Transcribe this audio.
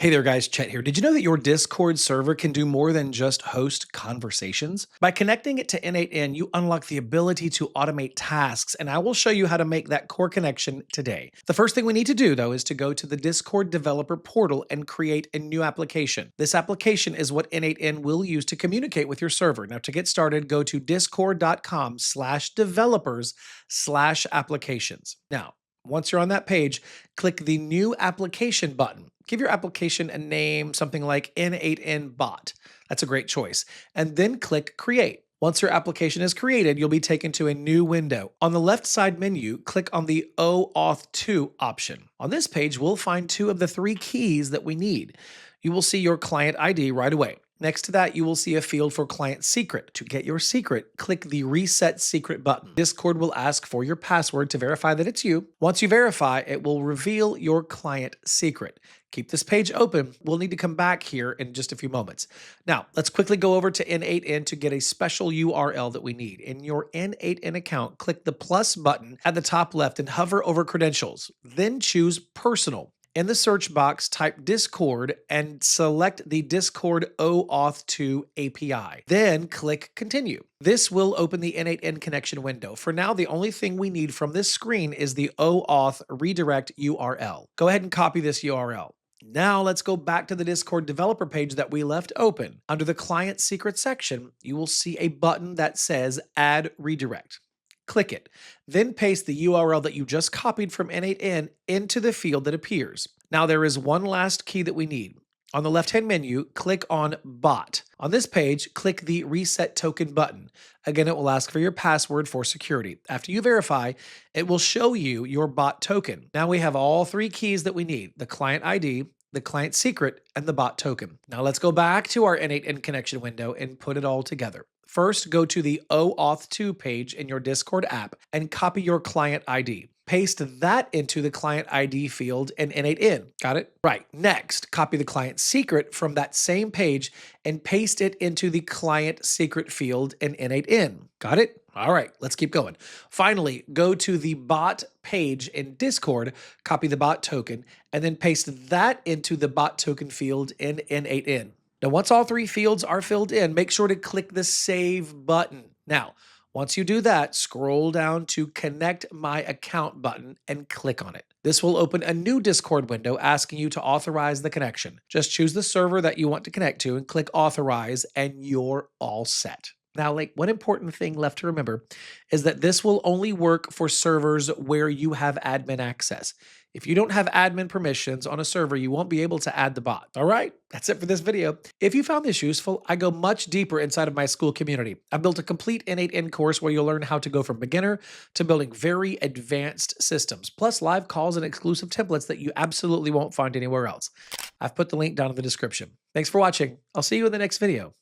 Hey there guys, Chet here. Did you know that your Discord server can do more than just host conversations? By connecting it to n8n, you unlock the ability to automate tasks, and I will show you how to make that core connection today. The first thing we need to do though is to go to the Discord developer portal and create a new application. This application is what n8n will use to communicate with your server. Now to get started, go to discord.com/developers/applications. Now, once you're on that page, click the New Application button. Give your application a name, something like n8n bot. That's a great choice. And then click Create. Once your application is created, you'll be taken to a new window. On the left side menu, click on the OAuth 2 option. On this page, we'll find two of the three keys that we need. You will see your client ID right away. Next to that, you will see a field for client secret. To get your secret, click the Reset Secret button. Discord will ask for your password to verify that it's you. Once you verify, it will reveal your client secret. Keep this page open. We'll need to come back here in just a few moments. Now, let's quickly go over to n8n to get a special URL that we need. In your n8n account, click the plus button at the top left and hover over credentials. Then choose Personal. In the search box, type Discord and select the Discord OAuth 2 API. Then click Continue. This will open the n8n connection window. For now, the only thing we need from this screen is the OAuth redirect URL. Go ahead and copy this URL. Now let's go back to the Discord developer page that we left open. Under the Client Secret section, you will see a button that says Add Redirect. Click it, then paste the URL that you just copied from n8n into the field that appears. Now there is one last key that we need. On the left-hand menu, click on Bot. On this page, click the Reset Token button. Again, it will ask for your password for security. After you verify, it will show you your bot token. Now we have all three keys that we need: the client ID, the client secret, and the bot token. Now let's go back to our n8n connection window and put it all together. First, go to the OAuth 2 page in your Discord app and copy your client ID. Paste that into the client ID field in n8n. Got it? Right. Next, copy the client secret from that same page and paste it into the client secret field in n8n. Got it? All right, let's keep going. Finally, go to the bot page in Discord, copy the bot token, and then paste that into the bot token field in n8n. Now, once all three fields are filled in, make sure to click the Save button. Now, once you do that, scroll down to Connect My Account button and click on it. This will open a new Discord window asking you to authorize the connection. Just choose the server that you want to connect to and click Authorize, and you're all set. Now, one important thing left to remember is that this will only work for servers where you have admin access. If you don't have admin permissions on a server, you won't be able to add the bot. All right, that's it for this video. If you found this useful, I go much deeper inside of my school community. I built a complete n8n course where you'll learn how to go from beginner to building very advanced systems, plus live calls and exclusive templates that you absolutely won't find anywhere else. I've put the link down in the description. Thanks for watching. I'll see you in the next video.